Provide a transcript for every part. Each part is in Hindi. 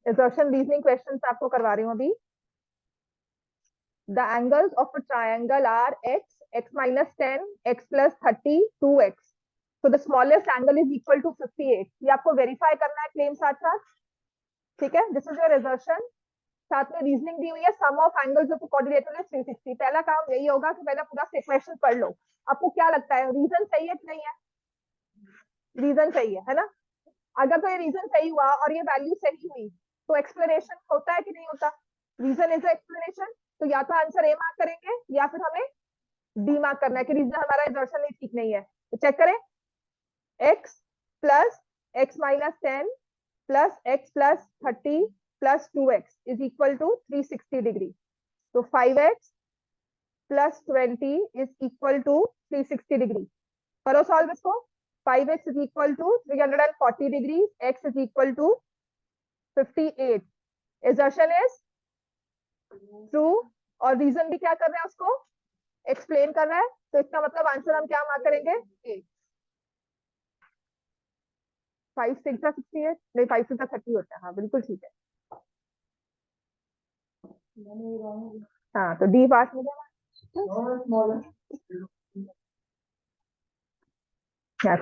assertion रीजनिंग क्वेश्चन आपको करवा रही हूँ अभी। The angles of a triangle are x minus 10, x plus 30, 2x. So the smallest angle is equal to 58. ये आपको वेरीफाई करना है क्लेम साथ साथ, ठीक है। This is your assertion। साथ में रीजनिंग दी हुई है, sum of angles of coordinator is 360। पहला काम यही होगा कि पहले पूरा क्वेश्चन पढ़ लो। आपको क्या लगता है, रीजन सही है कि नहीं है? रीजन सही है ना? अगर तो ये रीजन सही हुआ और ये वैल्यू सही हुई तो एक्सप्लेनेशन होता है कि नहीं होता? Reason is explanation. तो या तो आंसर ए मार्क करेंगे या फिर हमें डी मार्क करना है कि रीजन हमारा एजर्शन नहीं ठीक नहीं है। तो चेक करें, x plus x minus 10 plus x plus 30 plus 2x is equal to 360 degree. तो 5x plus 20 is equal to 360 degree. करो सॉल्व इसको। 5x is equal to 340 degree, x is equal to 58। Assertion is true और रीजन भी क्या कर रहे हैं, उसको एक्सप्लेन कर रहा है। तो इसका मतलब आंसर हम क्या मार्क करेंगे? ए। 5 6 68 नहीं, 5 6 30 होता है। हाँ बिल्कुल ठीक है। हाँ तो डी पास में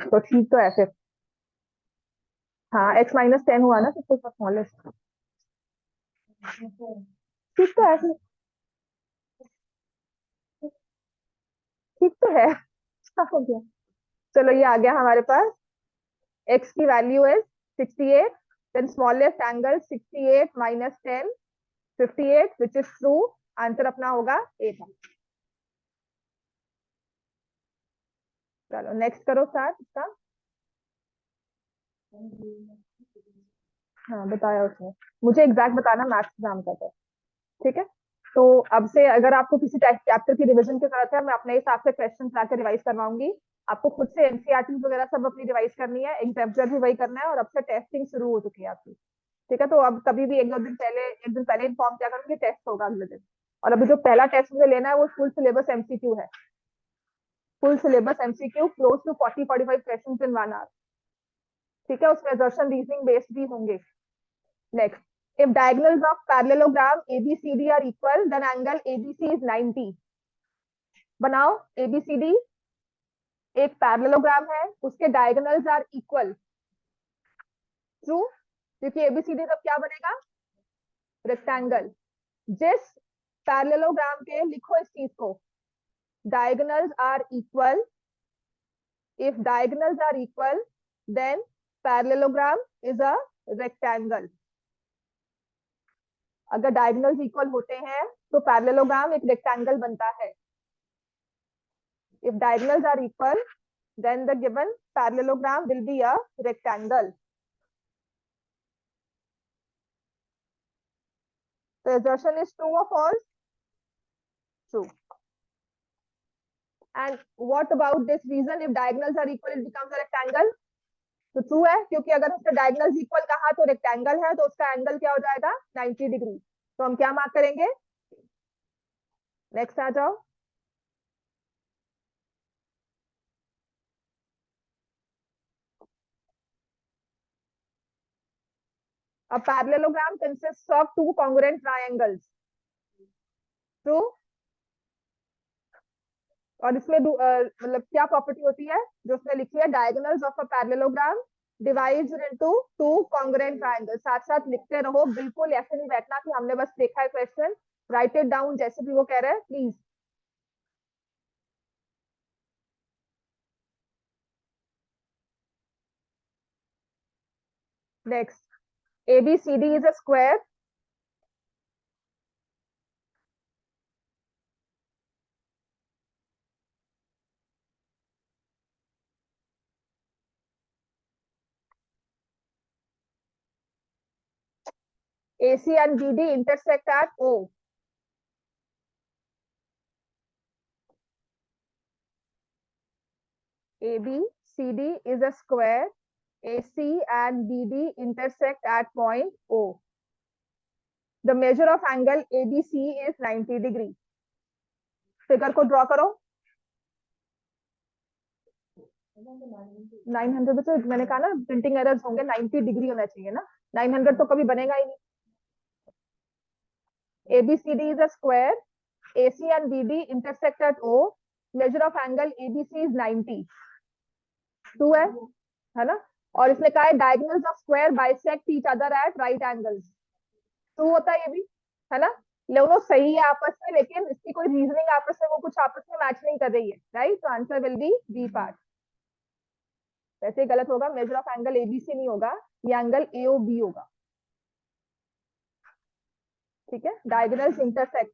तो ठीक तो ऐसे। हाँ x माइनस 10 हुआ ना सबसे स्मॉलेस्ट। ठीक तो ऐसे, ठीक तो है। क्या हो गया? चलो ये आ गया हमारे पास। x की वैल्यू है 68, then smallest angle 68 minus 10 58 which is true. Answer अपना होगा ए था। चलो नेक्स्ट करो स्टार्ट इसका। हाँ बताया उसने, मुझे एग्जैक्ट बताना मैथ्स एग्जाम का था, ठीक है। तो अब से अगर आपको किसी चैप्टर की रिवीजन की जरूरत है, मैं अपने हिसाब से क्वेश्चन लाकर रिवाइज करवाऊंगी। आपको खुद से एनसीईआरटी वगैरह सब अपनी रिवाइज करनी है, एग्जाम भी वही करना है। और अब से टेस्टिंग शुरू हो चुकी है आपकी, ठीक है। तो अब कभी भी एक दिन पहले इन्फॉर्म किया करूँ कि टेस्ट होगा अगले दिन। और अभी जो पहला टेस्ट मुझे लेना है वो फुल सिलेबस एमसीक्यू है। Full syllabus MCQ close to 40-45 question in 1 hour, ठीक है। उसमें assertion रीजनिंग बेस्ड भी होंगे। Next, if diagonals of parallelogram ABCD are equal, then angle ABC is 90. बनाओ ABCD एक पैरेललोग्राम है, उसके डायगोनल्स आर इक्वल। ट्रू, क्योंकि एबीसीडी तब क्या बनेगा? रेक्टेंगल। जिस पैरेललोग्राम के, लिखो इस चीज को, diagonals are equal, if diagonals are equal then parallelogram is a rectangle. अगर डायगोनल्स इक्वल होते हैं तो पैरेललोग्राम एक रेक्टेंगल बनता है। if diagonals are equal then the given parallelogram will be a rectangle. The assertion is true or false? True. And what about this reason, if diagonals are equal it becomes a rectangle? तो ट्रू है, क्योंकि अगर उसका डायगोनल्स इक्वल कहा तो रेक्टेंगल है, तो उसका एंगल क्या हो जाएगा? 90 डिग्री। तो हम क्या मार्क करेंगे? नेक्स्ट आ जाओ। A parallelogram consists of two congruent triangles. True. और इसमें मतलब क्या प्रॉपर्टी होती है जो उसने लिखी है? Diagonals of a parallelogram divides into two congruent triangle. साथ साथ लिखते रहो, बिल्कुल ऐसे नहीं बैठना कि हमने बस देखा है क्वेश्चन। राइट इट डाउन जैसे भी वो कह रहे हैं please. Next, ABCD is a square. AC and BD intersect at O. ABCD is a square. AC and BD intersect at point O. The measure of angle ABC is 90 degree. Figure को ड्रॉ करो। 900 तो मैंने कहा ना प्रिंटिंग एरर्स होंगे, 90 डिग्री होना चाहिए ना। 900 तो कभी बनेगा ही नहीं। ABCD is a square. AC and BD intersect at O. Measure of angle ABC is 90. 2 है ना? और इसने कहा है diagonals of square bisect each other at right angles. 2 होता है ये भी, है ना? दोनों सही है आपस में, लेकिन इसकी कोई रीजनिंग आपस में वो कुछ आपस में मैच नहीं कर रही है, राइट? तो answer will be B part. वैसे गलत होगा, मेजर ऑफ एंगल एबीसी नहीं होगा, ये एंगल एओबी होगा. ठीक है, डायगोनल्स इंटरसेक्ट,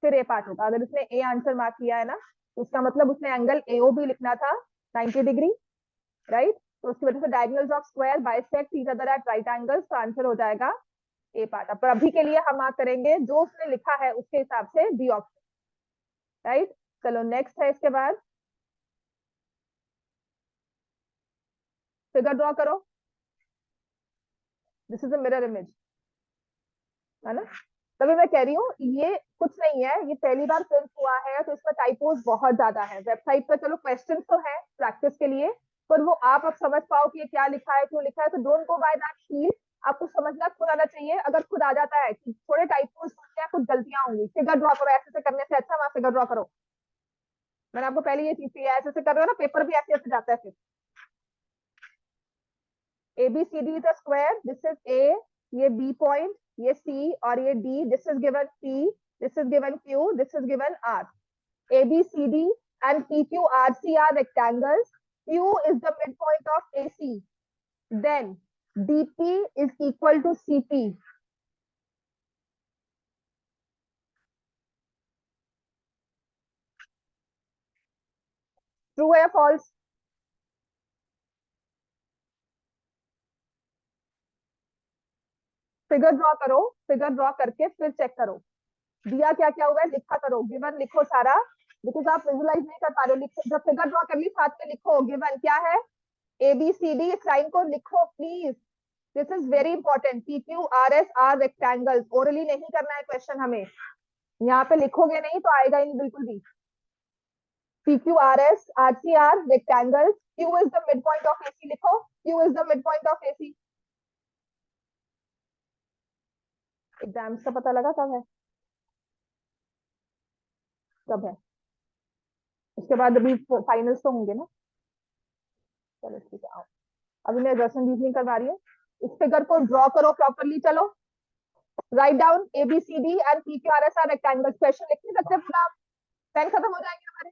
फिर ए पार्ट होगा. अगर उसने ए आंसर मार्क किया है ना, तो उसका मतलब उसने एंगल एओबी लिखना था 90 डिग्री, राइट? तो उसकी वजह से diagonals of square bisect each other at right angles, तो आंसर हो जाएगा ए पार्ट. अब अभी के लिए हम मार्क करेंगे जो उसने लिखा है उसके हिसाब से डी ऑप्शन, राइट? चलो नेक्स्ट है, इसके बाद फिगर ड्रॉ करो. This is a mirror image, है ना? तभी मैं कह रही हूँ ये कुछ नहीं है, ये पहली बार फिल्म हुआ है तो इसमें टाइपोज बहुत ज्यादा है. वेबसाइट पर चलो क्वेश्चन तो है प्रैक्टिस के लिए, पर वो आप अब समझ पाओ कि ये क्या लिखा है, क्यों लिखा है, तो don't go by that feel. आपको समझना खुद आना चाहिए. अगर खुद आ जाता है कि थोड़े टाइपोज होते हैं, कुछ गलतियां होंगी, फिगर ड्रॉ करो. ऐसे से करने से अच्छा वहां फिगर ड्रॉ करो. मैंने आपको पहले ये चीज की है, ऐसे से कर रहे हो ना, पेपर भी ऐसे ऐसे जाता है. फिर ABCD is a square. This is A, ये B point, ये C और ये D. This is given P, this is given Q, this is given R. ABCD and PQRC are rectangles. Q is the midpoint of AC. Then DP is equal to CP. True है या false? फिगर ड्रॉ करो, फिगर ड्रॉ करके फिर चेक करो दिया क्या क्या हुआ है, लिखा करो. गिवन लिखो सारा, बिकॉज आप विजुलाइज नहीं कर पा रहे हो. लिखो, जब फिगर ड्रॉ कर ली साथ में लिखो गिवन क्या है. ABCD, इस लाइन को लिखो please. This is very important. PQRS are rectangles. Orally नहीं करना है क्वेश्चन हमें, यहाँ पे लिखोगे नहीं तो आएगा ही नहीं बिल्कुल भी. PQRS RCR rectangles. Q is the midpoint of AC, लिखो. Q is the midpoint of AC. Exams का पता लगा कब है, कब है? उसके बाद अभी फाइनल्स तो होंगे ना. चलो ठीक है, आओ. अभी मैं रसन रीजनिंग करवा रही हूँ. इस फिगर को ड्रॉ करो प्रॉपरली. चलो write down ABCD and PQRS are rectangles. Question लिख नहीं सकते पूरा, पेन खत्म हो जाएंगे हमारे,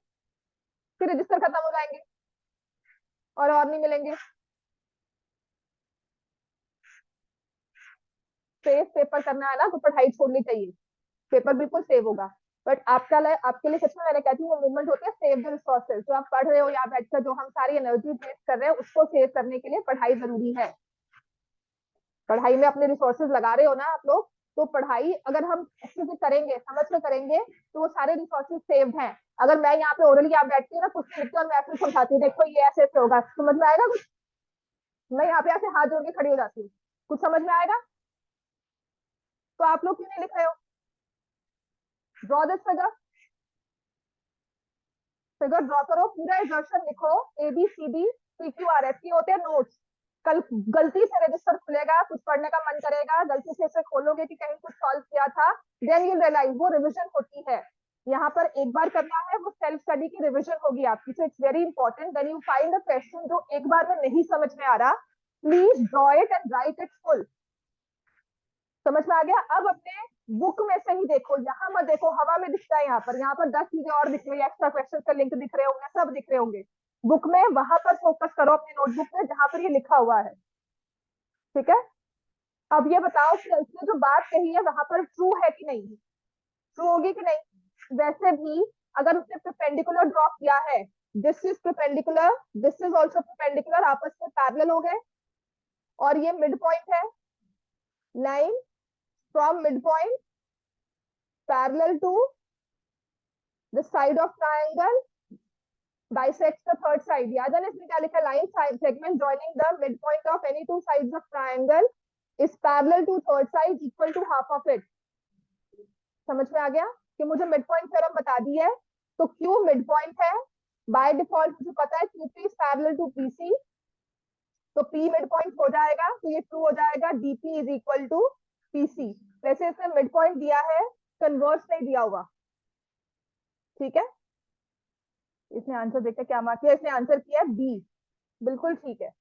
फिर रजिस्टर खत्म हो जाएंगे और नहीं मिलेंगे. सेव पेपर करना है ना, तो पढ़ाई छोड़नी चाहिए. पेपर बिल्कुल सेव होगा, बट आपके लिए सच में मैंने कहती हूँ वो मूवमेंट होती है सेव द रिसोर्सेज. जो आप पढ़ रहे हो यहाँ बैठकर, जो हम सारी एनर्जी वेस्ट कर रहे हैं, उसको सेव करने के लिए पढ़ाई जरूरी है. पढ़ाई में अपने रिसोर्सेज लगा रहे हो ना आप लोग, तो पढ़ाई अगर हम अच्छे से करेंगे, समझ में करेंगे, तो वो सारे रिसोर्सेज सेव्ड हैं. अगर मैं यहाँ पे ओरली आप बैठती हूँ ना, कुछ लिखती हूँ और मैं ऐसे समझाती हूँ, देखो ये ऐसे ऐसे होगा, समझ में आएगा कुछ? मैं यहाँ पे ऐसे हाथ जोड़ के खड़ी हो जाती हूँ, कुछ समझ में आएगा? तो आप लोग क्यों नहीं लिख रहे हो? Draw this figure. Figure draw करो, पूरा एक्सर्शन लिखो. ABCD PQRS की होते हैं नोट्स. कल गलती से रजिस्टर खुलेगा, कुछ पढ़ने का मन करेगा, गलती से इसे खोलोगे कि कहीं कुछ सॉल्व किया था, देन यू रियलाइज वो रिविजन होती है. यहाँ पर एक बार करना है, वो सेल्फ स्टडी की रिविजन होगी आपकी. So it's very important when you find a question जो एक बार में नहीं समझ में आ रहा, please draw it and right it full. समझ में आ गया? अब अपने बुक में से ही देखो, यहाँ मत देखो हवा में दिखता है. यहाँ पर 10 चीजें और दिख रही है, एक्स्ट्रा क्वेश्चन का लिंक दिख रहे होंगे, सब दिख रहे होंगे बुक में. वहां पर फोकस करो अपनी नोटबुक में जहां पर ये लिखा हुआ है. ठीक है, अब ये बताओ कि इसने जो बात कही है वहां पर ट्रू है कि नहीं, ट्रू होगी कि नहीं? वैसे भी अगर उसने परपेंडिकुलर ड्रॉ किया है, this is perpendicular, this is also perpendicular, आपस में पैरेलल हो गए, और ये मिड पॉइंट है. Line from mid point parallel to the side of triangle bisects the third side. याद है ना इसमें क्या लिखा है? Line segment joining the midpoint of any two sides of triangle is parallel to third side equal to half of it. समझ में आ गया कि मुझे मिड पॉइंट थ्योरम बता दी है. तो Q मिड पॉइंट है बाय डिफॉल्ट, मुझे पता है QP is parallel to PC, तो P मिड पॉइंट हो जाएगा, तो ये ट्रू हो जाएगा. DP is equal to PC. वैसे इसमें मिड पॉइंट दिया है, कन्वर्स नहीं दिया हुआ, ठीक है। इसने आंसर देखा क्या मार्क किया, इसने आंसर किया बी, बिल्कुल ठीक है।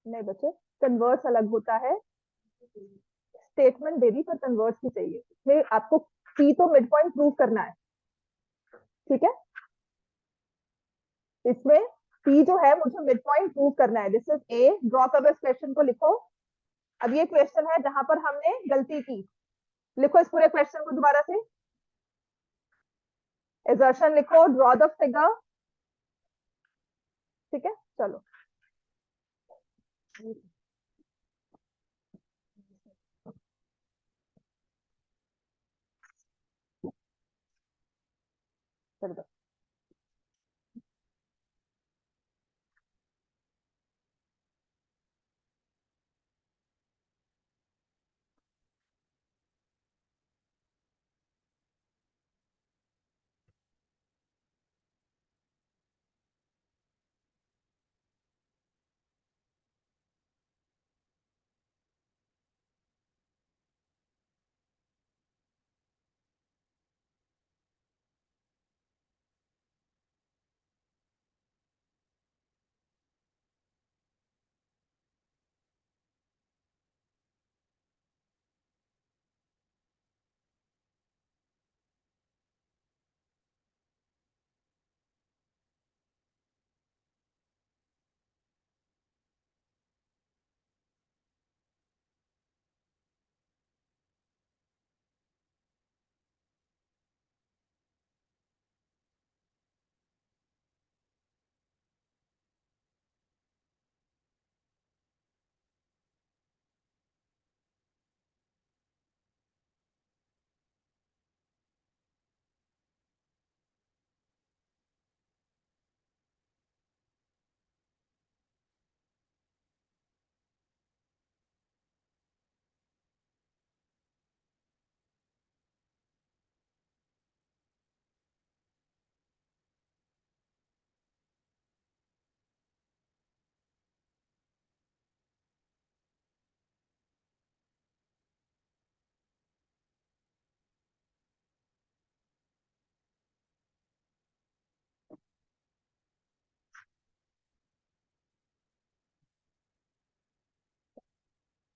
नहीं बच्चे, कन्वर्स अलग होता है, स्टेटमेंट दे दी पर कन्वर्स की चाहिए, इसमें आपको पी तो मिड पॉइंट प्रूव करना है, ठीक है। इसमें पी जो है मुझे मिड पॉइंट प्रूव करना है। दिस इज ए, ड्रॉ कर इस क्वेश्चन को, लिखो। अब ये क्वेश्चन है जहां पर हमने गलती की, लिखो इस पूरे क्वेश्चन को दोबारा से, एजर्शन लिखो, ड्रॉ द फिगर, ठीक है। चलो चलो।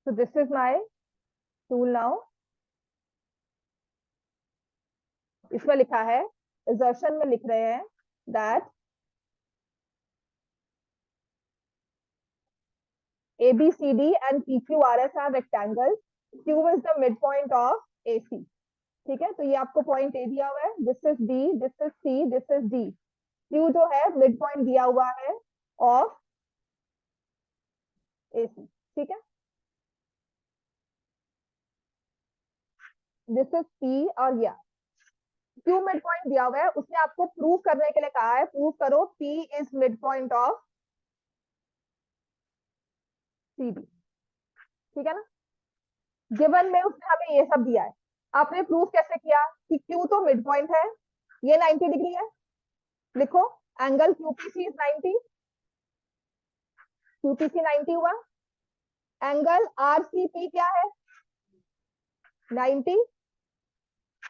So this is my tool now. इसमें लिखा है, assertion में लिख रहे हैं that ABCD and PQRS are rectangles, Q is the midpoint of AC, ठीक है। तो ये आपको पॉइंट ए दिया हुआ है, this is D, this is C, this is D. Q जो है मिड पॉइंट दिया हुआ है ऑफ एसी, ठीक है। दिस इज पी, और या क्यू मिड पॉइंट दिया हुआ है, उसने आपको प्रूव करने के लिए कहा है, प्रूव करो P is mid point of C D, ठीक है ना। गिवन में उसने हमें ये सब दिया है, आपने प्रूव कैसे किया कि क्यू तो मिड पॉइंट है, ये 90 डिग्री है, लिखो एंगल क्यूपीसी इज 90, क्यूपीसी 90 हुआ, एंगल आरसीपी क्या है 90,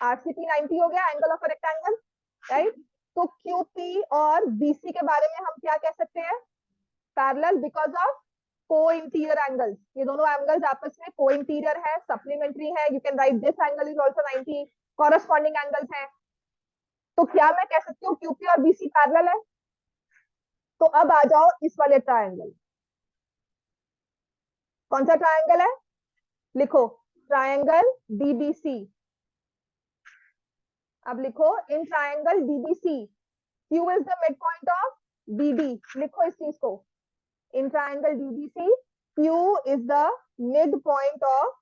आरसीपी 90 हो गया, एंगल ऑफ रेक्टेंगल, राइट। तो क्यूपी और बीसी के बारे में हम क्या कह सकते हैं, पैरेलल बिकॉज ऑफ को इंटीरियर एंगल्स, ये दोनों एंगल्स आपस में को इंटीरियर है, सप्लीमेंट्री है, you can write this angle is also 90, corresponding angles हैं। तो क्या मैं कह सकती हूँ क्यूपी और बीसी पैरेलल है। तो अब आ जाओ इस वाले ट्रायंगल, कौन सा ट्रायंगल है, लिखो ट्रायंगल डीबीसी। अब लिखो in triangle DBC Q is the mid point of BD, लिखो इस चीज को, in triangle DBC, Q is the midpoint of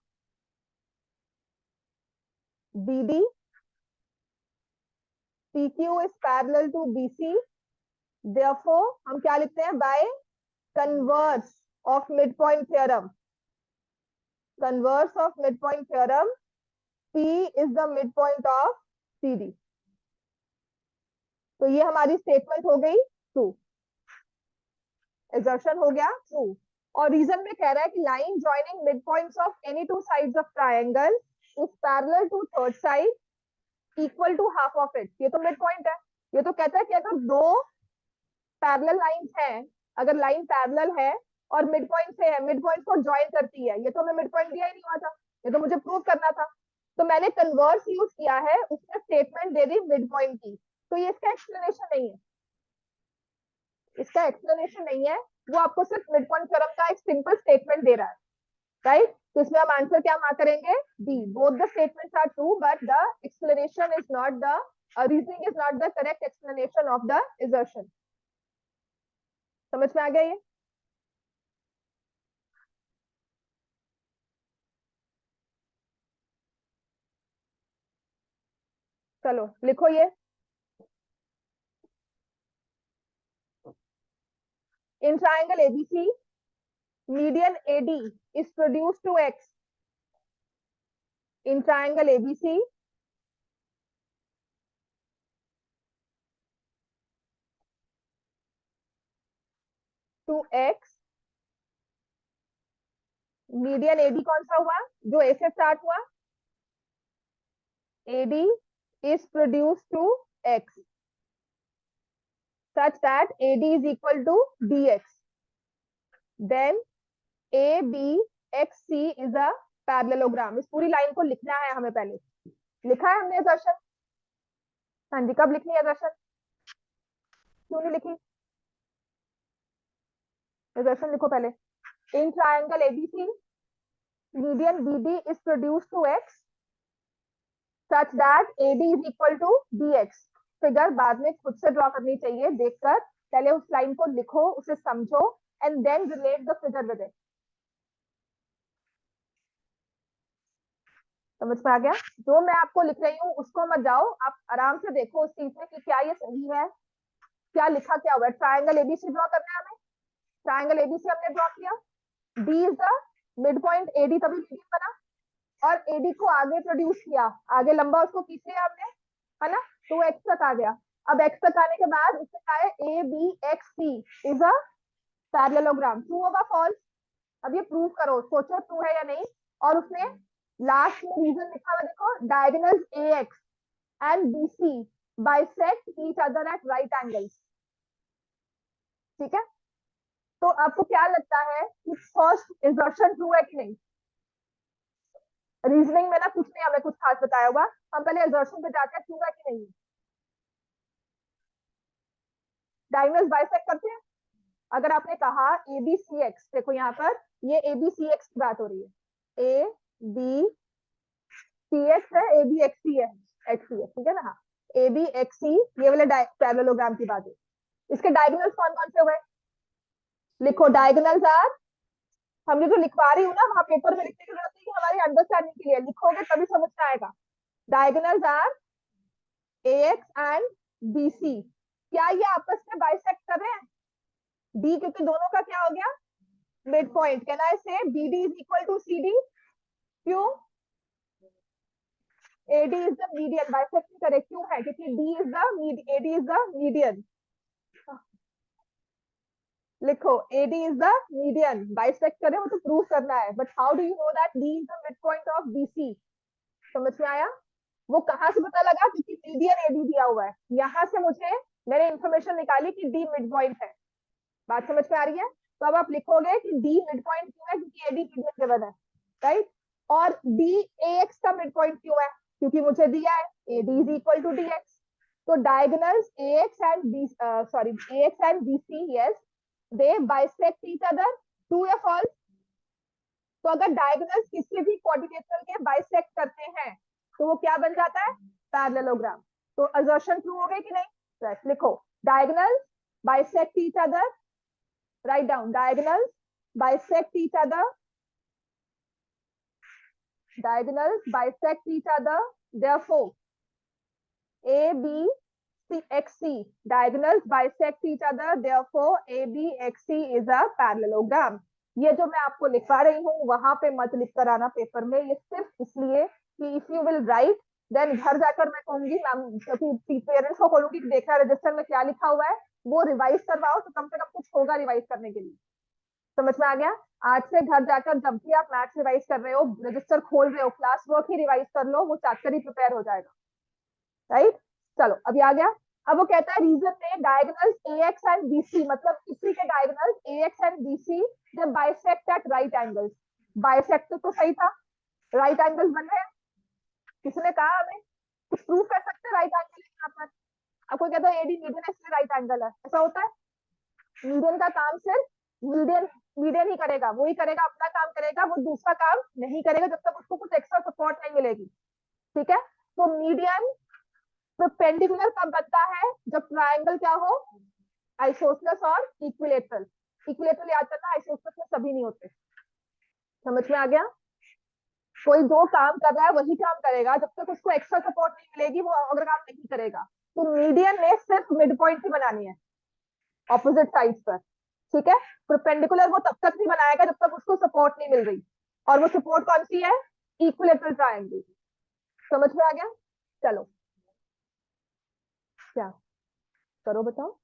BD, PQ is parallel to BC, therefore हम क्या लिखते हैं, by converse of midpoint theorem, converse of midpoint theorem, P is the midpoint of CD। तो ये हमारी स्टेटमेंट हो गई ट्रू, assertion हो गया ट्रू। और रीजन में कह रहा है कि line joining mid points of any two sides of triangle is parallel to third side equal to half of it. ये तो मिड पॉइंट है। ये तो कहता है कि अगर दो पैरेलल लाइंस हैं, अगर लाइन पैरेलल है और मिड पॉइंट से है, मिड पॉइंट को ज्वाइन करती है, ये तो हमें मिड पॉइंट दिया ही नहीं हुआ था, ये तो मुझे प्रूव करना था। तो मैंने कन्वर्स यूज किया है, उसने स्टेटमेंट दे दी मिड पॉइंट की, तो ये इसका एक्सप्लेनेशन नहीं है, इसका एक्सप्लेनेशन नहीं है। वो आपको सिर्फ मिड पॉइंट थ्योरम का एक सिंपल स्टेटमेंट दे रहा है, राइट। तो इसमें हम आंसर क्या मार्क करेंगे? D. Both the statements are true but the explanation is not the reasoning is not the correct explanation of the assertion। समझ में आ गया ये? चलो लिखो ये। In triangle ABC, median AD is produced to X. In triangle ABC, to X, median AD कौन सा हुआ? जो A से स्टार्ट हुआ, AD is produced to X such that AD is equal to DX. Then ABXC is a parallelogram. इस पूरी लाइन को लिखना है हमें पहले। लिखा है हमने assertion? हाँ जी, कब लिखनी है assertion? क्यों नहीं लिखी? assertion लिखो पहले। In triangle ABC, median BD is produced to X such that AD is equal to DX। Figure बाद में खुद से ड्रॉ करनी चाहिए देखकर, पहले उस लाइन को लिखो, उसे समझो and then relate the figure with it. समझ में आ गया? जो मैं आपको लिख रही हूँ उसको मत जाओ, आप आराम से देखो उस चीज में कि क्या ये सही है, क्या लिखा क्या हुआ है। ट्राइंगल एबीसी ड्रॉ करना है हमें। ट्राइंगल एबीसी हमने ड्रॉ किया, D is the mid point, AD तभी मीडियन बना, और एडी को आगे प्रोड्यूस किया, आगे लंबा उसको खींच लिया हमने, है ना। तो एक्स तक आ गया। अब एक्स तक आने के बाद उससे कहा है A B X C is a parallelogram. True होगा फॉल्स? अब ये प्रूव करो, सोचो ट्रू है या नहीं। और उसने लास्ट में रीजन लिखा हुआ देखो, diagonals A X and B C bisect each other at right angles. ठीक है, तो आपको क्या लगता है कि फर्स्ट assertion ट्रू है कि नहीं? रीजनिंग में ना कुछ नहीं हमें कुछ खास बताया हुआ, हम पहले assertion पे जाते हैं ट्रू है कि नहीं। डायगोनल्स बाइसेक्ट करते हैं। अगर आपने कहा ए बी सी एक्स, देखो यहाँ पर ये ए बी सी एक्स की बात हो रही है, ए बी सी एक्स है, ए बी एक्स सी है, एक्स सी है, ठीक है ना। हाँ, ए बी एक्स सी ये वाले पैरेललोग्राम की बात है। इसके डायगोनल्स कौन कौन से हुए? लिखो डायगोनल्स आर, हम जो लिखवा रही हूँ ना वहां पेपर में लिखने की जरूरत है कि हमारी अंडरस्टैंडिंग के लिए लिखोगे तभी समझ में आएगा। Diagonals are A X and B C. क्या ये आपस में बाइसेक्ट कर रहे हैं? डी, क्योंकि दोनों का क्या हो गया? Mid point. Can I say B D is equal to C D? क्यों? AD is the median, bisect नहीं करे, क्यों है? क्योंकि D is the AD is the median। लिखो AD is the median, bisect करे वो तो प्रूव करना है, but how do you know that D is the midpoint of BC? समझ में आया? वो कहाँ से पता लगा? क्योंकि मीडियन AD दिया हुआ है, यहाँ से मुझे मैंने इंफॉर्मेशन निकाली कि D मिड पॉइंट है। बात समझ में आ रही है? तो अब आप लिखोगे कि D मिड पॉइंट क्यों है? क्योंकि AD मीडियन गिवन है, राइट। और D AX का मिड पॉइंट क्यों है? क्योंकि मुझे दिया है AD is equal to DX। तो diagonals AX and B, AX and BC, yes, they bisect each other। True या false? तो अगर diagonals किसी भी quadrilateral के bisect करते हैं तो वो क्या बन जाता है? पैरेललोग्राम। तो assertion true हो गई कि नहीं? Yes, लिखो diagonals bisect each other, write down diagonals bisect each other, diagonals bisect each other, therefore A B C X C diagonals bisect each other, therefore A B X C is a parallelogram। ये जो मैं आपको लिखवा रही हूँ वहां पे मत लिख कर आना पेपर में, ये सिर्फ इसलिए कि if you will write then घर जाकर मैं कहूंगी मैम, क्योंकि पेरेंट्स को बोलूंगी देखना रजिस्टर में क्या लिखा हुआ है, वो रिवाइज करवाओ तो कम से कम कुछ होगा रिवाइज करने के लिए। समझ में आ गया? आज से घर जाकर जब भी आप मैथ्स रिवाइज कर रहे हो, रजिस्टर खोल रहे हो, क्लास वर्क ही रिवाइज कर लो, वो चैप्टर ही प्रिपेयर हो जाएगा। राइट, चलो अभी आ गया। अब वो कहता है रीजन में डायगोनल्स AX एंड BC, मतलब इसी के डायगोनल्स AX एंड BC जब bisect at right angles. Bisect तो सही था, राइट एंगल्स बन रहे हैं। किसने कहा हमें कुछ प्रूव कर सकते हैं राइट एंगल यहाँ पर? आपको कहता है AD मीडियन है इसलिए राइट एंगल है, ऐसा होता है? मीडियन का काम सिर्फ मीडियन मीडियन ही करेगा, वो ही करेगा, अपना काम करेगा, वो दूसरा काम नहीं करेगा जब तक उसको कुछ एक्स्ट्रा सपोर्ट नहीं मिलेगी। ठीक है, तो मीडियन परपेंडिकुलर कब बनता है? जब ट्राइंगल क्या हो? आइसोसलेस और इक्विलेटरल। इक्विलेटरल याद करना, आइसोसलेस में सभी नहीं होते। समझ में आ गया? कोई जो काम कर रहा है वही काम करेगा जब तक उसको एक्स्ट्रा सपोर्ट नहीं मिलेगी, वो अगर काम नहीं करेगा। तो मीडियन ने सिर्फ मिड पॉइंट ही बनानी है ऑपोजिट साइड्स पर। ठीक है, परपेंडिकुलर वो तब तक नहीं बनाएगा जब तक उसको सपोर्ट नहीं मिल रही, और वो सपोर्ट कौन सी है? Equilateral triangle. समझ में आ गया? चलो क्या करो बताओ।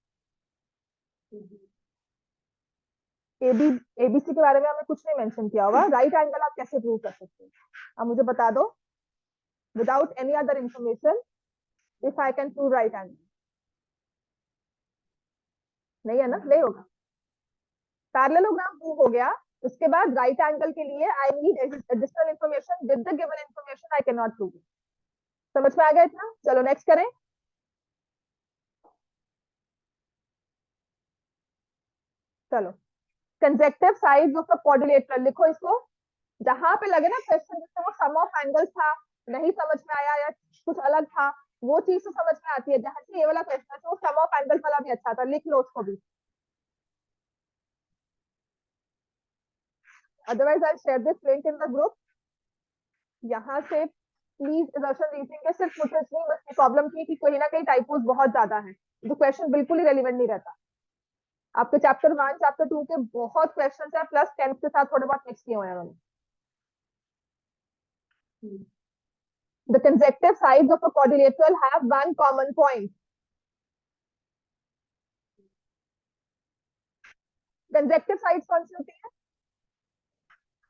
एबी एबीसी के बारे में हमने कुछ नहीं मेंशन किया होगा। राइट एंगल आप कैसे प्रूव कर सकते हैं? अब मुझे बता दो, without any other information, if I can prove right angle. नहीं है ना, नहीं होगा। पैरेललोग्राम प्रूव हो गया, उसके बाद राइट एंगल के लिए I need additional information, with the given information I can not prove. समझ में आ गया इतना? चलो नेक्स्ट करें। चलो, conjunctive sides of a quadrilateral लिखो इसको। जहां पे लगे ना क्वेश्चन जिसमें वो सम ऑफ एंगल्स था, नहीं समझ में आया या कुछ अलग था, वो चीज तो समझ में आती है। जहां से ये वाला क्वेश्चन है वो सम ऑफ एंगल्स वाला भी अच्छा था, लिख लो उसको भी। Otherwise I share this link in the group. यहाँ से प्लीज असर्शन रीजनिंग के सिर्फ मुझे इतनी प्रॉब्लम थी कि कहीं ना कहीं टाइपोज बहुत ज्यादा है, जो क्वेश्चन बिल्कुल ही रेलिवेंट नहीं रहता। आपके चैप्टर 1 चैप्टर 2 के बहुत क्वेश्चन है, प्लस 10th के साथ थोड़े बहुत मिक्स किए हुए हैं मैंने। The consecutive sides of a quadrilateral have one common point. Consecutive sides कौन सी होती है?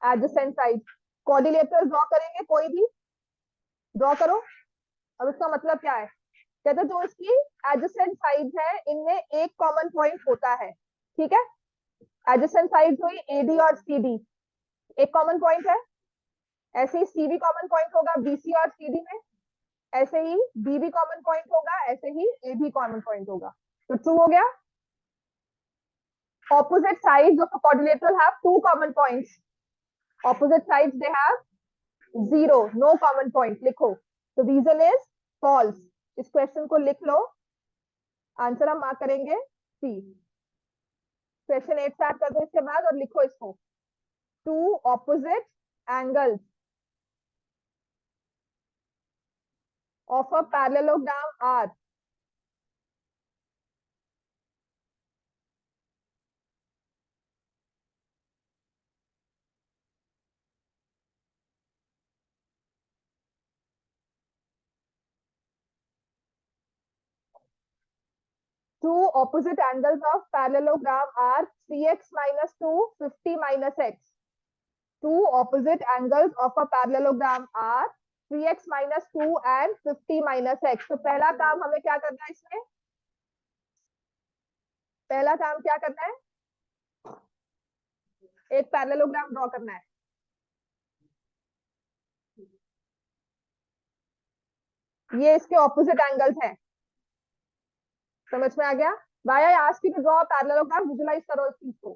Adjacent sides. Quadrilateral ड्रॉ करेंगे कोई भी, ड्रॉ करो। अब इसका मतलब क्या है? कहते हैं जो इसकी एडजेसेंट साइड्स है इनमें एक कॉमन पॉइंट होता है। ठीक है, एडजेसेंट साइड्स हुई एडी और सीडी, एक कॉमन पॉइंट है। ऐसे ही सी भी कॉमन पॉइंट होगा बीसी और सीडी में, ऐसे ही बी भी कॉमन पॉइंट होगा, ऐसे ही ए भी कॉमन पॉइंट होगा। तो ट्रू हो गया। Opposite sides of a quadrilateral have two common points. Opposite sides they have zero, no common point. लिखो, the reason is false. इस क्वेश्चन को लिख लो, आंसर हम मार्क करेंगे सी। क्वेश्चन 8 स्टार्ट कर दो इसके बाद और लिखो इसको, two opposite angles of a parallelogram are. Two opposite angles of parallelogram are 3x minus 2, 50 minus x. Two opposite angles of a parallelogram are 3x minus 2 and 50 minus x. तो पहला काम हमें क्या करना है इसमें? पहला काम क्या करना है? एक पैरेललोग्राम ड्रॉ करना है। ये इसके ऑपोजिट एंगल्स हैं। समझ में आ गया? Why I asked you to draw parallelogram, visualise करो इस चीज को।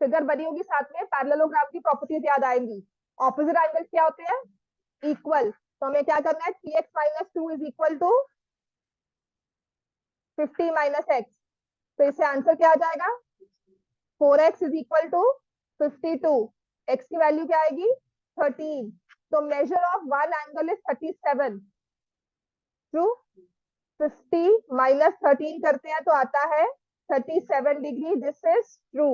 फिगर बनी होगी साथ में, पैरेललोग्राम की प्रॉपर्टीज याद आएंगी। ऑपोजिट एंगल्स क्या होते हैं? इक्वल। तो हमें क्या करना है? 3x minus 2 is equal to 50 minus x। तो इससे आंसर क्या आ जाएगा? 4x is equal to 52। x की वैल्यू क्या आएगी? 13। तो measure of one angle is 37। True. 50 minus 13 करते हैं तो आता है 37 डिग्री। This is true.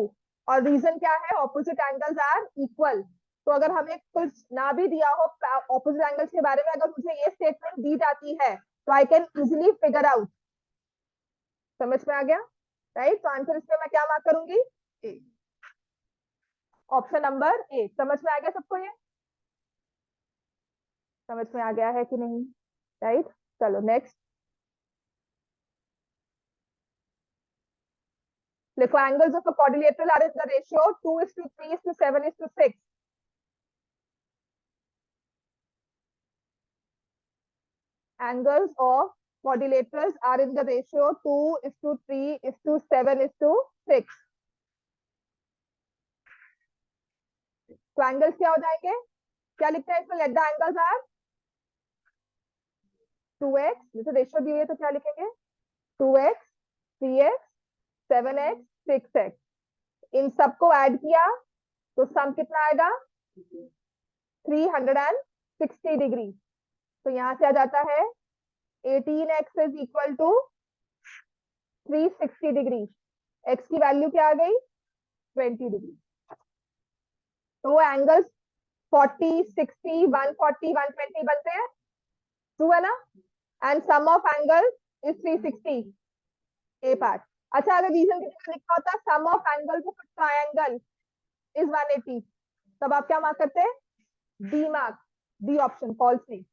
और रीजन क्या है? Opposite angles are equal. तो अगर हमें कुछ ना भी दिया हो ऑपोजिट एंगल्स के बारे में, अगर मुझे ये स्टेटमेंट दी जाती है तो I can easily figure out. समझ में आ गया? राइट, तो आंसर इसमें मैं क्या मार्क करूंगी? Option number A. समझ में आ गया सबको? ये समझ में आ गया है कि नहीं? राइट, चलो नेक्स्ट। देखो, angles of a quadrilateral are in the ratio 2:3:7:6। angles of quadrilaterals are in the ratio 2:3:7:6। तो एंगल्स क्या हो जाएंगे? क्या लिखते हैं इसमें? Let the angles are 2x, जैसे रेशियो दी हुई है तो क्या लिखेंगे? 2x, 3x, 7x, 6x। इन सबको ऐड किया तो सम कितना आएगा? 360 डिग्री। तो यहां से आ जाता है 18x is equal to 360 degree. x की वैल्यू क्या आ गई? 20 डिग्री। तो एंगल्स 40, 60, 140, 120 बनते हैं। ट्रू है ना? And sum of angle is 360। A part. अच्छा, अगर रीजन की जगह लिखा होता sum of angle of triangle is 180, तब आप क्या मार्क करते हैं? D mark. D option false नहीं।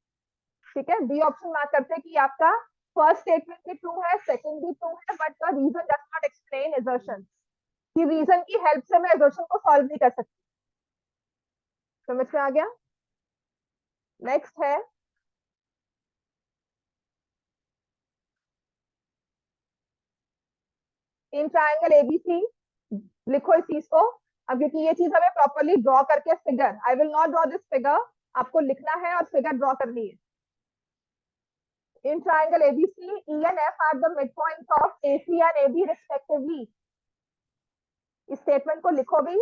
ठीक है, डी ऑप्शन मार्क करते हैं कि आपका फर्स्ट स्टेटमेंट भी ट्रू है, सेकंड भी ट्रू है, but the reason does not explain assertion. कि रीजन की हेल्प से मैं असर्शन को सॉल्व नहीं कर सकती। समझ में आ गया? नेक्स्ट है इन ट्रायंगल एबीसी। लिखो इस चीज को। अब क्योंकि ये चीज हमें प्रॉपरली ड्रॉ करके figure, I will not draw this figure, आपको लिखना है और फिगर ड्रॉ करनी है। In triangle ABC E and F are the mid points of AC and AB respectively. इस स्टेटमेंट को लिखो भी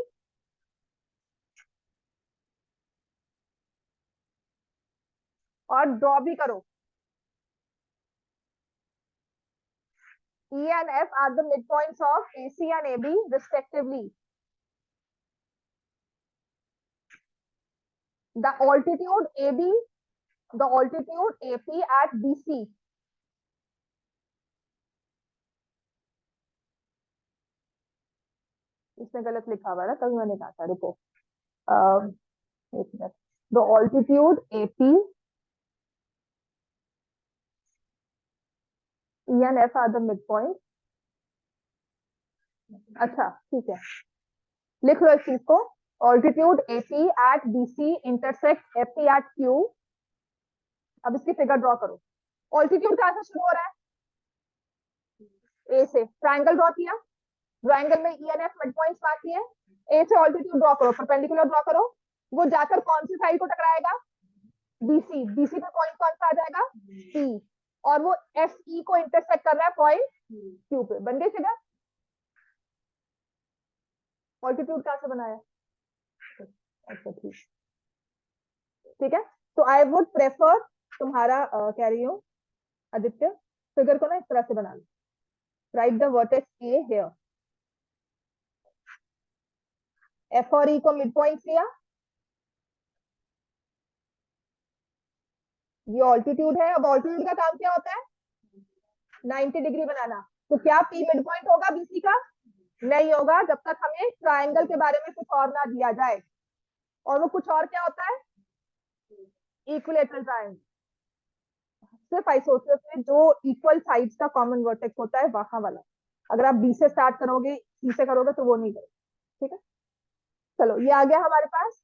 और ड्रॉ भी करो। E and F are the midpoints of AC and AB respectively. The altitude AB, the altitude AP at BC. इसमें गलत लिखा हुआ है, तभी मैंने कहा था। रुको, एक minute. The altitude AP, E and F are the midpoints. अच्छा ठीक है, लिख लो इस चीज को। Altitude AP at BC intersects FP at Q। अब इसकी फिगर ड्रॉ करो। ऑल्टीट्यूड कहां से शुरू हो रहा है? ए से। ट्रायंगल ड्रॉ किया, ट्रायंगल में E and F mid points mark किए। ए से ऑल्टीट्यूड ड्रॉ करो, परपेंडिकुलर ड्रॉ करो। वो जाकर कौन सी साइड को टकराएगा? बीसी। बीसी पे पॉइंट कौन सा आ जाएगा? पी। और वो एफ ई को इंटरसेक्ट कर रहा है पॉइंट क्यू पे। बन गई फिगर? ऑल्टीट्यूड कहां से बनाया? अच्छा ठीक, ठीक है। तो आई वुड प्रेफर, तुम्हारा कह रही हूँ आदित्य, फिगर को ना इस तरह से बना लो। Write the vertex A here. F और ई को मिड पॉइंट लिया, ये ऑल्टीट्यूड है। अब ऑल्टीट्यूड का काम क्या होता है? 90 डिग्री बनाना। तो क्या पी मिड पॉइंट होगा बीसी का? नहीं होगा, जब तक हमें ट्रायंगल के बारे में कुछ और ना दिया जाए। और वो कुछ और क्या होता है? Equilateral triangle. सिर्फ आइसोसेलेस में जो इक्वल साइड्स का कॉमन वर्टेक्स होता है वहां वाला। अगर आप बी से स्टार्ट करोगे, सी से करोगे तो वो नहीं करोगे। ठीक है, चलो ये आ गया हमारे पास।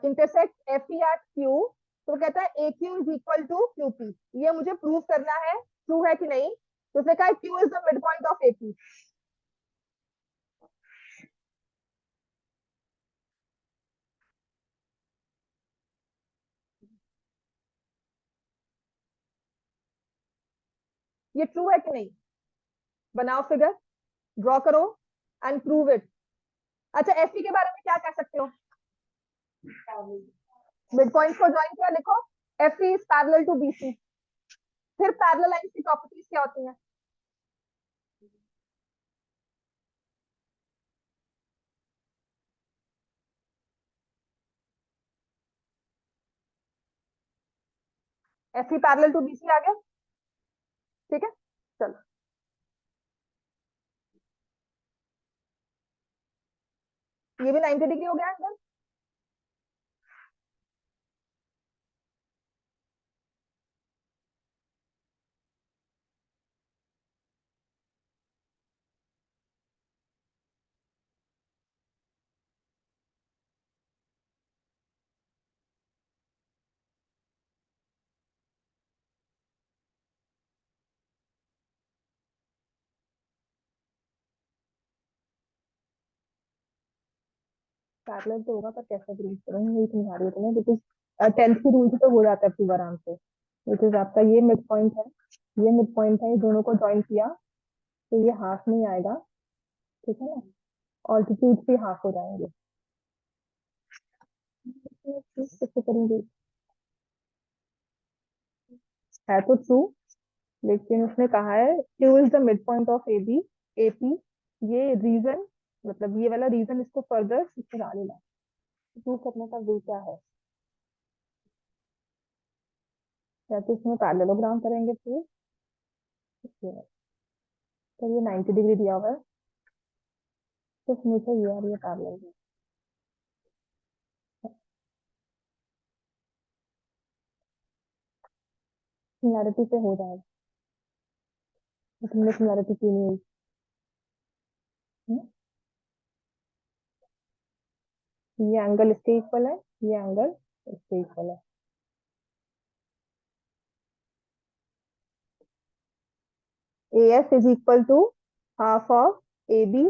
Intersect F E at Q. तो कहता है A Q is equal to Q P. ये मुझे प्रूव करना है ट्रू है कि नहीं। तो उसने कहा Q is the mid point of A P. ये ट्रू है कि नहीं? बनाओ फिगर, ड्रॉ करो एंड प्रूव इट। अच्छा, एफ ई के बारे में क्या कह सकते हो? मिड पॉइंट को ज्वाइन किया, लिखो F E is parallel to B C. फिर पैरेलल लाइन की प्रॉपर्टीज क्या होती हैं? F E parallel to B C आ गया। ठीक है, चलो। ये भी 90 डिग्री हो गया एंगल। पैरेलल तो होगा पर कैसे प्रूव करूंगी, यही समझा रही हूँ तुम्हें, बिकॉज 10th की रूल से तो हो जाता है प्रूव आराम से। बिकॉज आपका ये मिड पॉइंट है, ये मिड पॉइंट है, ये दोनों को ज्वाइन किया तो ये हाफ में ही आएगा, ठीक है ना, ऑल्टीट्यूड भी हाफ हो जाएंगे। कैसे करेंगे, है तो ट्रू, लेकिन उसने कहा है Q is the mid point of A B A P, ये रीजन, मतलब ये वाला रीजन इसको फर्दर इससे डालेगा। प्रूव करने का वे क्या है, या तो इसमें पैरेललोग्राम करेंगे प्रूव, तो ये 90 डिग्री दिया हुआ है, तो मुझे ये आ रही है पैरेलल, सिमिलैरिटी से हो जाएगा, लेकिन सिमिलैरिटी क्यों नहीं हुई? हम्म? ये एंगल इसके इक्वल है, ये एंगल इसके इक्वल है। A S is equal to half of A B,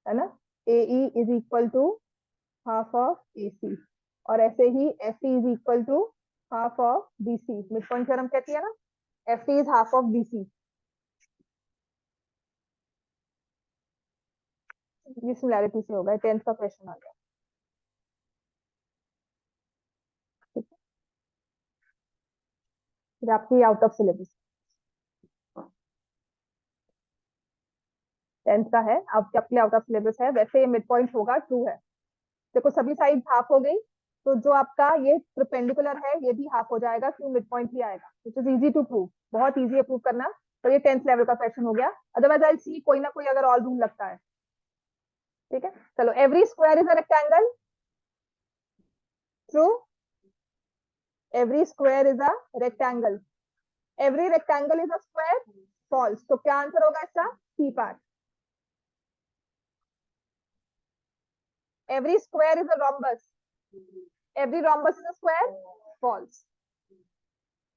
है ना, A E is equal to half of A C, और ऐसे ही F E is equal to half of B C, mid point theorem कहती है ना, F E is half of B C. ये सिमिलैरिटी से होगा, 10th का क्वेश्चन आ गया। फिर आपकी आउट ऑफ सिलेबस 10th का है, आपके आउट ऑफ सिलेबस है, वैसे ये मिड पॉइंट होगा, ट्रू है। देखो सभी साइड हाफ हो गई, तो जो आपका ये परपेंडिकुलर है ये भी हाफ हो जाएगा, क्यों मिड पॉइंट ही आएगा, which is easy to prove, बहुत इजी है प्रूव करना। तो ये 10th लेवल का क्वेश्चन हो गया, अदरवाइज आई सी कोई ना कोई अगर ऑल रूल लगता है। ठीक है, चलो, every square is a rectangle, true, every square is a rectangle, every rectangle is a square, false. तो क्या आंसर होगा इसका, C part. Every square is a rhombus, every rhombus is a square, false.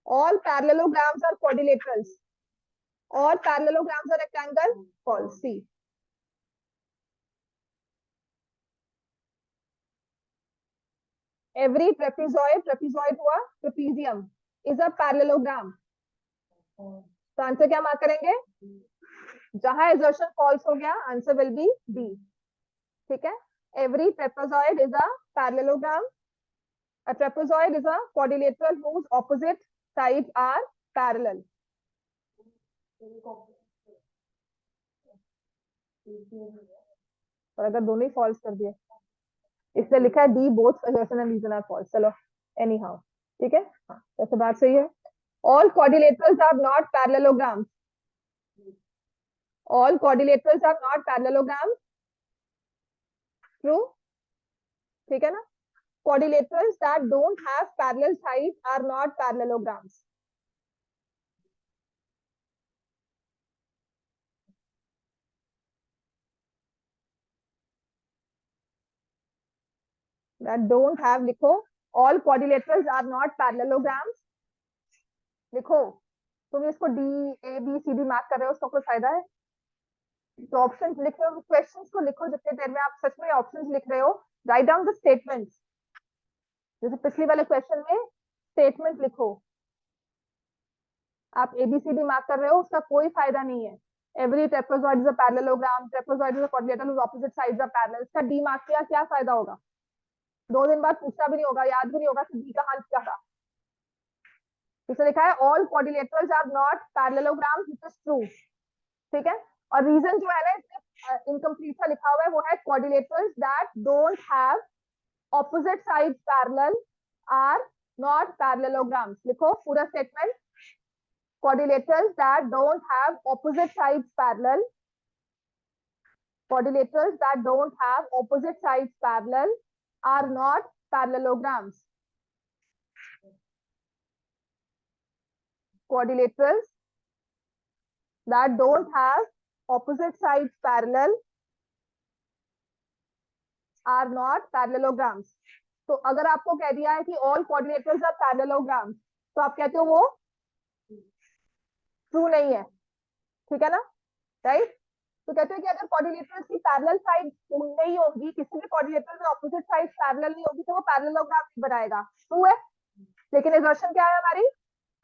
All parallelograms are quadrilaterals, all parallelograms are rectangle, false, C. Every trapezoid हुआ trapezium is a parallelogram, तो आंसर क्या मार्क करेंगे, जहां exertion false हो गया आंसर will be B। ठीक है, every trapezoid is a parallelogram, a trapezoid is a quadrilateral whose opposite sides are parallel। और अगर दोनों ही false कर दिए, इसने लिखा है D both assertion and reason are false, चलो एनी हाउ, ठीक है, हाँ वैसे बात सही है। All quadrilaterals are not parallelograms, all quadrilaterals are not parallelograms, true, ठीक है ना, quadrilaterals that don't have parallel sides are not parallelograms। that don't have लिखो, all quadrilaterals are not parallelograms, लिखो। तुम इसको D A B C D mark कर रहे हो, उसका कोई फायदा है? तो ऑप्शन लिख रहे हो, क्वेश्चन को लिखो, जितने देर में आप सच में ऑप्शन लिख रहे हो, राइट डाउन द स्टेटमेंट्स, जैसे पिछली वाले क्वेश्चन में स्टेटमेंट लिखो। आप एबीसीडी मार्क कर रहे हो, उसका कोई फायदा नहीं है। Every trapezoid is a parallelogram, trapezoid is a quadrilateral whose opposite sides are parallel, इसका डी मार्क किया, क्या फायदा होगा? 2 दिन बाद पूछना भी नहीं होगा, याद भी नहीं होगा कि डी का हाल क्या था। इसमें लिखा है all quadrilaterals are not parallelograms, which is true, ठीक है। और रीजन जो है ना इसमें इनकम्प्लीट सा लिखा हुआ है, वो है quadrilaterals that don't have opposite sides parallel are not parallelograms. लिखो पूरा statement, quadrilaterals that don't have opposite sides parallel quadrilaterals that don't have opposite sides parallel are not parallelograms. Quadrilaterals that don't have opposite sides parallel are not parallelograms. तो अगर आपको कह दिया है कि all quadrilaterals are parallelograms, तो आप कहते हो वो ट्रू नहीं है, ठीक है ना, राइट? तो कहते हैं कि अगर quadrilaterals की पैरेलल साइड नहीं होगी, किसी भी quadrilateral में ऑपोजिट साइड पैरेलल नहीं होगी, तो वो पैरेललोग्राम नहीं बनाएगा, ट्रू है। लेकिन assertion क्या है हमारी,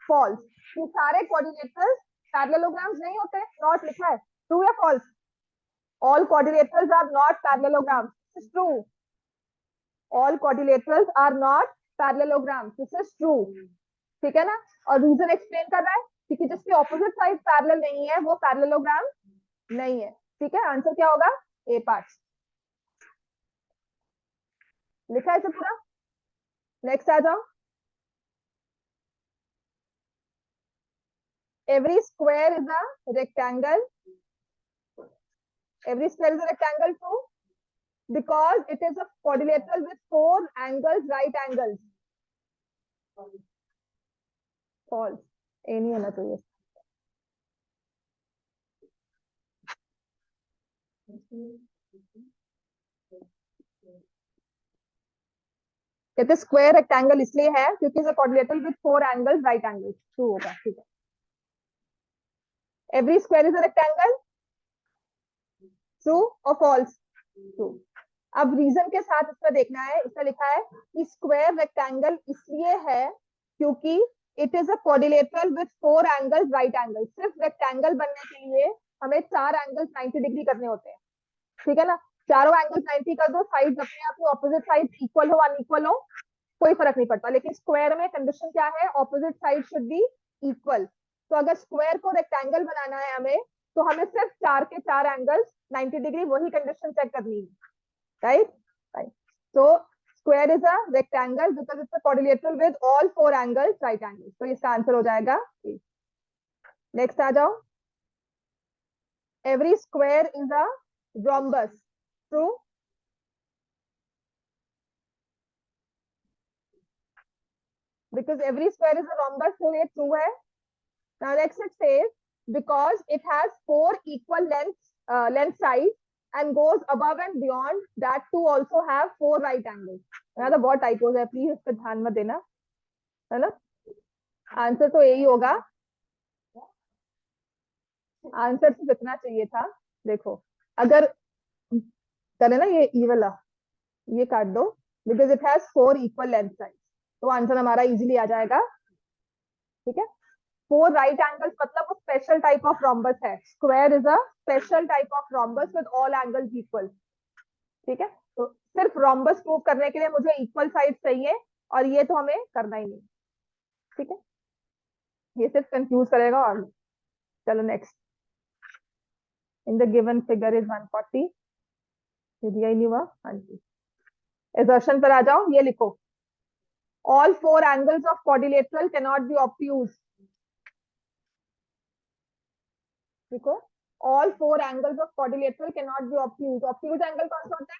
फॉल्स, कि सारे quadrilaterals पैरेललोग्राम्स नहीं होते, नॉट लिखा है, ट्रू या false? All quadrilaterals are not parallelograms. This is true. All quadrilaterals are not parallelograms. This is true. ठीक है ना? और रीजन एक्सप्लेन कर रहा है क्योंकि जिसकी ऑपोजिट साइड पैरेलल नहीं है वो पैरेललोग्राम नहीं है, ठीक है। आंसर क्या होगा, ए पार्ट। लिखा है पूरा। नेक्स्ट आ जाओ। Every square is a rectangle, every square is a rectangle too because it is a quadrilateral with 4 angles, right angles. False. ए नहीं होना चाहिए। कहते स्क्वायर रेक्टेंगल इसलिए है क्योंकि is a quadrilateral with 4 angles, right angles. True होगा, ठीक है। Every square is a rectangle, true और फॉल्स? ट्रू। अब रीजन के साथ इसमें देखना है, इसमें लिखा है कि स्क्वायर रेक्टेंगल इसलिए है क्योंकि it is a quadrilateral with 4 angles, right angle. सिर्फ रेक्टेंगल बनने के लिए हमें 4 एंगल्स 90 डिग्री करने होते हैं, ठीक है ना। चारों एंगल्स 90 कर दो, साइड्स अपने आप में ऑपोजिट साइड इक्वल हो अनइक्वल हो कोई फर्क नहीं पड़ता, लेकिन स्क्वायर में कंडीशन क्या है, opposite side should be equal. तो अगर स्क्वायर को रेक्टेंगल बनाना है हमें, तो हमें सिर्फ 4 के 4 एंगल्स 90 डिग्री वही कंडीशन चेक करनी है, राइट? राइट। तो square is a rectangle because it's a quadrilateral with all 4 angles, right angles. तो इसका आंसर हो जाएगा। नेक्स्ट आ जाओ। Every square is a rhombus, true? Because every square is a rhombus, so ये true है। Now next it says because it has 4 equal length sides and goes above and beyond, that too also have 4 right angles. तो बहुत टाइपोज है, प्लीज इस पर ध्यान मत देना, है ना। आंसर तो यही होगा, आंसर सिर्फ इतना चाहिए था। देखो अगर करे ना ये वाला, ये काट दो, because it has 4 equal length sides, तो आंसर हमारा इजीली आ जाएगा, ठीक है। 4 राइट एंगल्स मतलब वो स्पेशल टाइप ऑफ रॉम्बस है। Square is a special type of rhombus with all angles equal, ठीक है। तो सिर्फ रॉम्बस प्रूव करने के लिए मुझे इक्वल साइड चाहिए और ये तो हमें करना ही नहीं, ठीक है। ये सिर्फ कंफ्यूज करेगा और चलो next. In the given figure is 140, ये दिया ही नहीं हुआ, हाँ जी। assertion पर आ जाओ, ये लिखो all 4 angles of quadrilateral cannot be obtuse। देखो all 4 angles of quadrilateral cannot be obtuse। obtuse angle कौन सा होता है,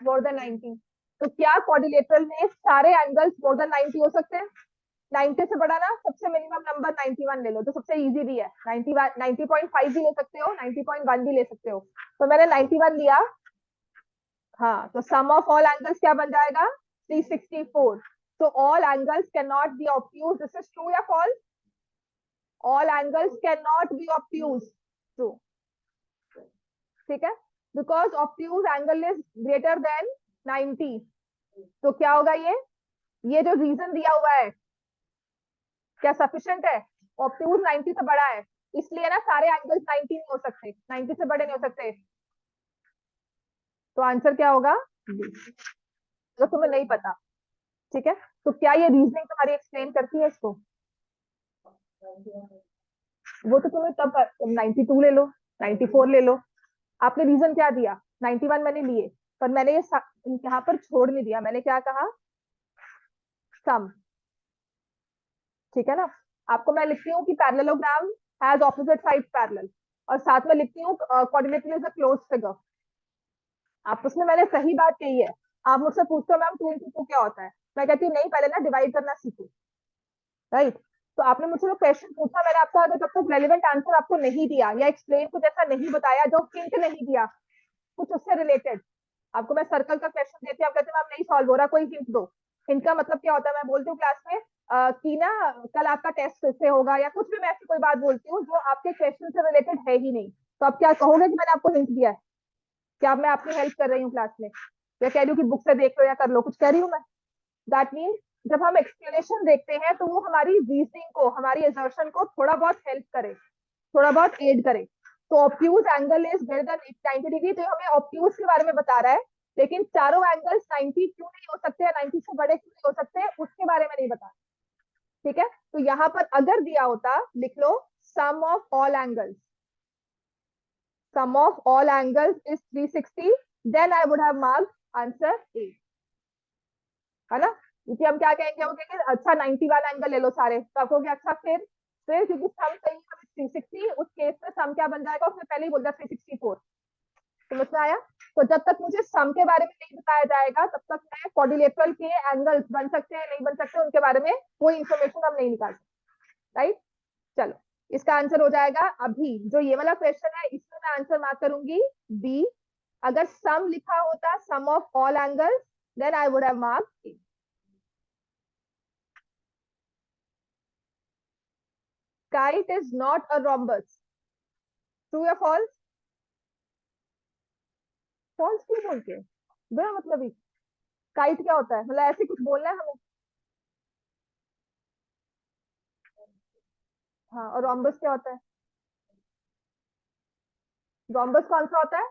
मोर देन 90। तो क्या quadrilateral में सारे एंगल्स मोर देन 90 हो सकते हैं? 90 से बड़ा ना सबसे मिनिमम नंबर 91 ले लो, तो सबसे इजी भी है। 90.5 भी ले सकते हो, 90.1 भी ले सकते हो, तो मैंने 91 लिया। हाँ, तो सम ऑफ ऑल एंगल्स क्या बन जाएगा, 364। तो all angles can not be obtuse. This is true या false? All angles can not be obtuse, true, ठीक है। Because obtuse angle is greater than 90। तो क्या होगा, ये जो रीजन दिया हुआ है क्या सफिशिएंट है? ऑब्ट्यूज 90 से बड़ा है, इसलिए ना सारे एंगल्स 90 नहीं हो सकते, 90 से बड़े नहीं हो सकते। तो आंसर क्या होगा, तो तुम्हें नहीं पता, ठीक है। तो क्या ये रीजनिंग तुम्हारी एक्सप्लेन करती है इसको? वो तो तुम्हें तब 92 ले लो, 94 ले लो। आपने रीजन क्या दिया, 91 मैंने लिए, पर मैंने ये यहाँ पर छोड़ नहीं दिया, मैंने क्या कहा, सम, ठीक है ना। आपको मैं लिखती हूँ कि parallelogram has opposite side parallel, और साथ में लिखती हूँ quadrilateral is a closed figure. आप उसमें मैंने सही बात कही है। आप मुझसे पूछते हो मैम 2 into 2 क्या होता है, मैं कहती हूँ नहीं, पहले ना डिवाइड करना सीखो, राइट। तो आपने मुझसे जो क्वेश्चन पूछा, मैंने आपका अगर तब तक रेलिवेंट आंसर आपको नहीं दिया या एक्सप्लेन कुछ ऐसा नहीं बताया, जो हिंट नहीं दिया कुछ उससे रिलेटेड, आपको मैं सर्कल का क्वेश्चन देती हूँ, आप कहते हैं मैम नहीं सॉल्व हो रहा, कोई हिंट दो। हिंट का मतलब क्या होता है, मैं बोलती हूँ क्लास में कि ना कल आपका टेस्ट फिर से होगा, या कुछ भी मैं ऐसी कोई बात बोलती हूँ जो आपके क्वेश्चन से रिलेटेड है ही नहीं, तो आप क्या कहोगे कि मैंने आपको हिंट दिया है? क्या मैं आपकी हेल्प कर रही हूँ क्लास में, या कह रही हूँ कि बुक से देख लो या कर लो, कुछ कह रही हूँ मैं? दैट मीन जब हम एक्सप्लेनेशन देखते हैं तो वो हमारी रीजनिंग को, हमारी असर्शन को थोड़ा बहुत हेल्प करे, थोड़ा बहुत एड करे। तो obtuse angle is greater than 90 degree, तो हमें ऑब्ट्यूज के बारे में बता रहा है, लेकिन चारों एंगल्स 90 क्यों नहीं हो सकते, 90 से बड़े क्यों नहीं हो सकते, उसके बारे में नहीं बता। ठीक है, तो यहाँ पर अगर दिया होता, लिख लो sum of all angles, sum of all angles is 360, then I would have marked answer A, है ना। क्योंकि हम क्या कहेंगे, हम कहेंगे अच्छा 90 वाला एंगल ले लो सारे, तो आपको क्या अच्छा, फिर क्योंकि सम चाहिए हमें 360, उस केस में सम क्या बन जाएगा, उसने पहले ही बोल दिया 364। समझ में आया? तो जब तक मुझे सम के बारे में नहीं बताया जाएगा, तब तक मैं क्वाड्रिलेटरल के एंगल्स बन सकते हैं नहीं बन सकते उनके बारे में कोई इंफॉर्मेशन हम नहीं निकाल सकते, राइट। चलो, इसका आंसर हो जाएगा अभी जो ये वाला क्वेश्चन है, इसमें मैं आंसर मार्क करूंगी बी। अगर सम लिखा होता, sum of all angles, then I would have mark A. Kite is not a rhombus. True या false? False क्यों बोलते हैं, बिना मतलब ही। काइट क्या होता है, मतलब ऐसे कुछ बोलना है हमें? हाँ, और rhombus क्या होता है? rhombus कौन सा होता है?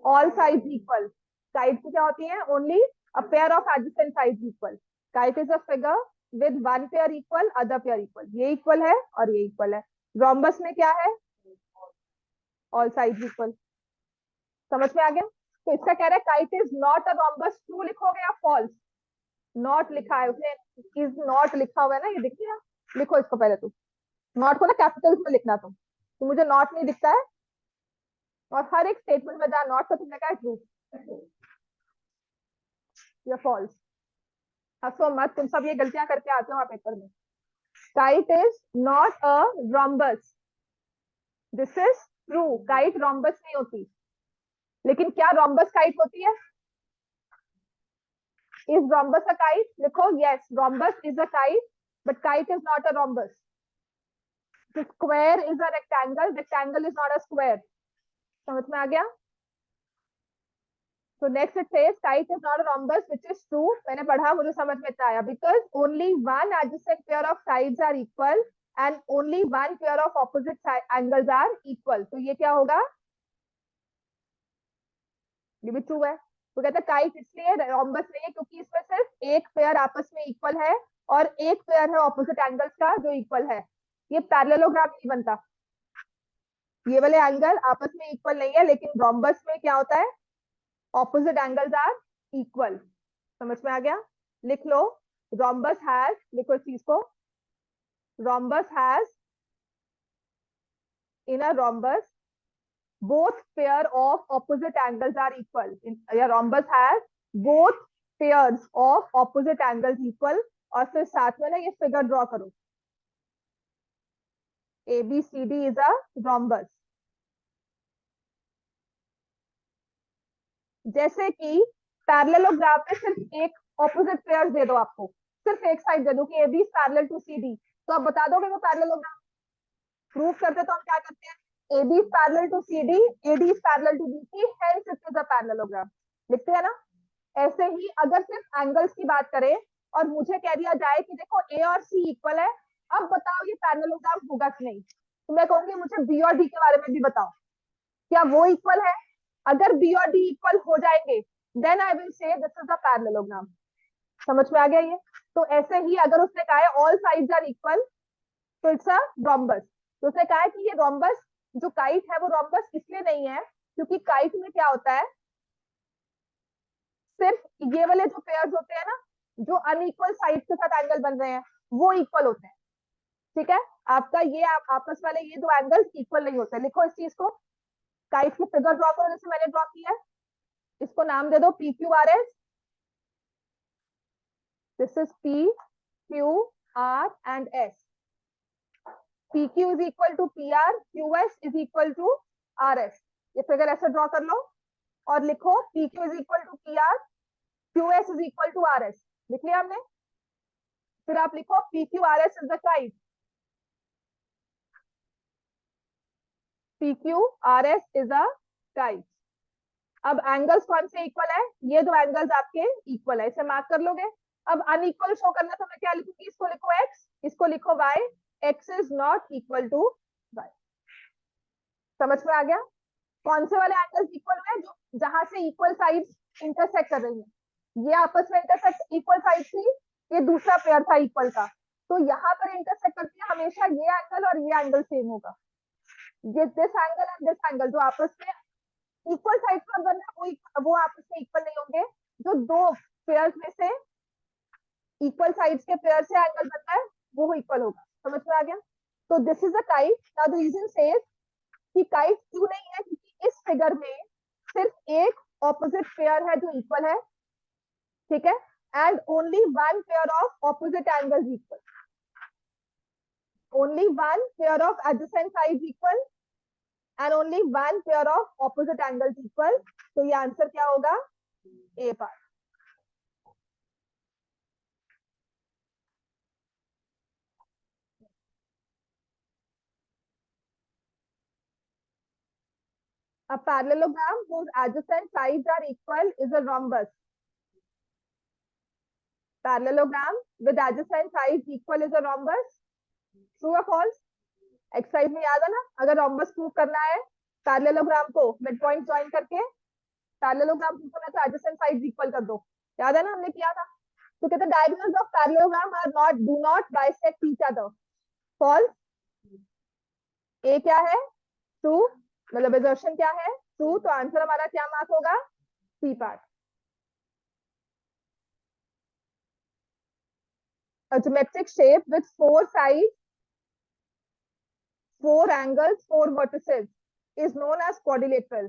All sides equal. काइट की क्या होती है? Only a pair of adjacent sides equal. Kite is a figure with one pair equal, other pair equal, ये इक्वल है और ये इक्वल है। rhombus में क्या है? All sides equal. समझ में आ गया? तो इसका कह रहा है kite is not a rhombus, true लिखोगे या फॉल्स? नॉट लिखा है उसने, इज नॉट लिखा हुआ है ना, ये दिख रहा। लिखो इसको पहले तुम, नॉट को ना कैपिटल्स में लिखना तुम, तो मुझे नॉट नहीं दिखता है, और हर एक स्टेटमेंट में जहाँ नॉट का तुमने कहा ट्रू या फॉल्स। हंसो मत, तुम सब ये गलतियां करके आते हो वहां पेपर में। Kite is not a rhombus, this is true, kite rhombus नहीं होती। लेकिन क्या रॉम्बस काइट होती है? Is rhombus a kite? लिखो yes, rhombus is a kite, but kite is not a rhombus. Square is a rectangle, rectangle is not a square. समझ में आ गया? So next it says kite is not a rhombus, which is true. मैंने पढ़ा, मुझे समझ में आया, because only one adjacent pair of sides are equal and only one pair of opposite angles are equal. तो ये क्या होगा? ये भी ट्रू है। तो कहता है काइट इसलिए rhombus नहीं है क्योंकि इसमें सिर्फ एक पेयर आपस में इक्वल है और एक पेयर है ऑपोजिट एंगल्स का जो इक्वल है। ये पैरेललोग्राम नहीं बनता, ये वाले एंगल आपस में इक्वल नहीं है, लेकिन rhombus में क्या होता है? Opposite angles are equal. समझ में आ गया? लिख लो, rhombus has, लिखो इस चीज को, rhombus has, in a rhombus both pair of opposite angles are equal. या rhombus has both pairs of opposite angles equal। और फिर साथ में ना ये फिगर ड्रॉ करो, ABCD is a rhombus। जैसे कि पैरेललोग्राम में सिर्फ एक ऑपोजिट पेयर दे दो, आपको सिर्फ एक साइड दे दो कि AB is parallel to CD, तो आप बता दोगे वो पैरेललोग्राम। प्रूव करते तो हम क्या करते हैं, AB is parallel to CD, AD is parallel to BC, hence it is a parallelogram, लिखते हैं ना। ऐसे ही अगर सिर्फ एंगल्स की बात करें और मुझे कह दिया जाए कि देखो A और C इक्वल है, अब बताओ ये पैरेललोग्राम होगा कि नहीं, तो मैं कहूंगी मुझे B और D के बारे में भी बताओ, क्या वो इक्वल है? अगर B और D इक्वल हो जाएंगे, then I will say this is a parallelogram. समझ में आ गया ये? तो ऐसे ही अगर उसने कहा है ऑल साइड्स आर इक्वल, तो इट्स अ रोम्बस। तो उसने कहा है कि ये रोम्बस जो काइट है वो रोम्बस इसलिए नहीं है क्योंकि काइट में क्या होता है, सिर्फ ये वाले जो पेयर्स होते हैं ना, जो अनइक्वल साइड के साथ एंगल बन रहे हैं वो इक्वल होते हैं। ठीक है। आपका ये आपस वाले ये दो एंगल्स इक्वल नहीं होते। लिखो इस चीज को, काइट की फिगर ड्रॉ करो जैसे मैंने ड्रॉ किया है। इसको नाम दे दो P Q R S. This is P Q R and S. P Q is equal to P R, Q S is equal to R S. ये फिगर ऐसे ड्रॉ कर लो और लिखो P Q is equal to P R, Q S is equal to R S. लिख लिया हमने। फिर आप लिखो P Q R S is the kite. P Q R S is a kite. अब एंगल्स कौन से इक्वल है? ये दो एंगल्स आपके इक्वल है, इसे मार्क कर लोगे। अब अनइक्वल शो करना तो मैं क्या लिखूंगी? इसको लिखो x, इसको लिखो y। x is not equal to y। समझ में आ गया? कौन से वाले एंगल्स इक्वल हुए? जो जहां से इक्वल साइड्स इंटरसेक्ट कर रही है। ये आपस में इंटरसेक्ट इक्वल साइड थी, ये दूसरा पेयर था इक्वल का। तो यहाँ पर इंटरसेक्ट करती है हमेशा ये एंगल और ये एंगल सेम होगा। ये this angle and this angle जो आपस में इक्वल साइड पर बनना, वो आपस में इक्वल नहीं होंगे। जो दो पेयर्स में से इक्वल साइड्स के पेयर से एंगल बनता है वो इक्वल होगा। समझ में आ गया? तो this is a kite. Now the reason says कि काइट क्यों नहीं है, क्योंकि इस फिगर में सिर्फ एक ऑपोजिट पेयर है जो इक्वल है, ठीक है, and only one pair of opposite angles equal. Only one pair of adjacent sides equal and only one pair of opposite angles equal. तो ये आंसर क्या होगा? ए part. A parallelogram whose adjacent sides are equal is a rhombus. Parallelogram with adjacent sides equal is a rhombus. True or false? Exercise में याद है ना, अगर rhombus प्रूव करना है पैरेललोग्राम को मिड पॉइंट ज्वाइन करके, पैरेललोग्राम प्रूव करना है तो एडजेसेंट साइड्स इक्वल कर दो। याद है ना, हमने किया था। तो कहते हैं diagonals of parallelogram are not do not bisect each other. False. A क्या है? ट्रू। मतलब assertion क्या है? ट्रू। तो आंसर हमारा क्या मार्क होगा? C part. A geometric shape with four sides, four angles, four vertices is known as quadrilateral.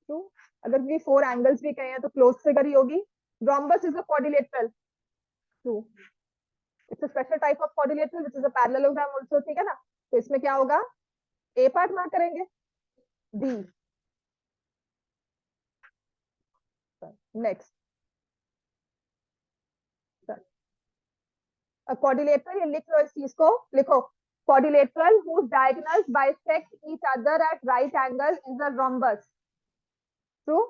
True. अगर ये फोर एंगल्स भी कहे हैं तो क्लोज फिगर ही होगी। rhombus is a quadrilateral. True. It's a special type of quadrilateral which is a parallelogram also, ठीक है ना? तो इसमें क्या होगा? ए पार्ट मार्क करेंगे। डी। नेक्स्ट quadrilateral, ये लिख लो इस चीज को, लिखो quadrilateral whose diagonals bisect each other at right angle is a rhombus. True.